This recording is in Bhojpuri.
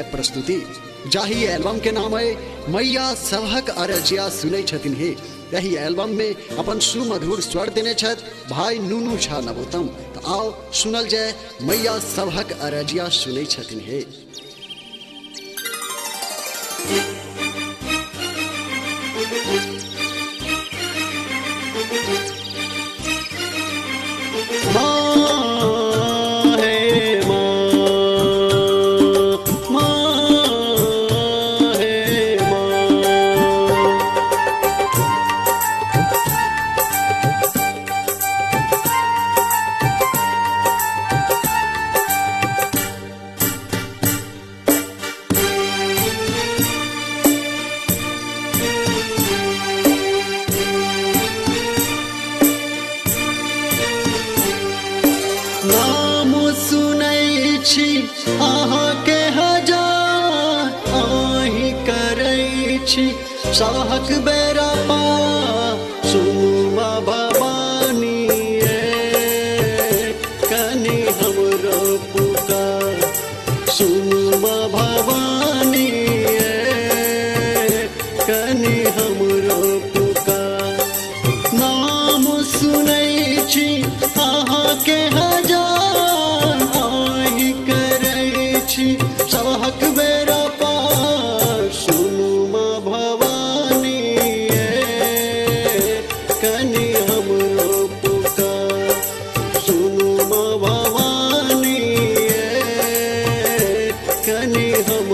है प्रस्तुति। जाही एल्बम के नाम है मैया सभक अरजिया सुनै छथिन हे। यही एल्बम में अपन सुमधुर स्वर देने छथ भाई नुनू झा नवोत्तम। तो आओ सुनल जाए मैया सभक अरजिया सुनै छथिन हे। नाम सुनै छी अहाँके हजार, आहि करै छी सभक बेरा पार। सुनू माँ भवानी कनि हमरो पुकार, सुनू माँ भवानी कनि हमरो पुकार। नाम सुनै छी अहाँके हजार, आहि करै छी सभक बेरा पार। सुनू माँ भवानी कनि हमरो पुकार, सुनू माँ भवानी कनि हम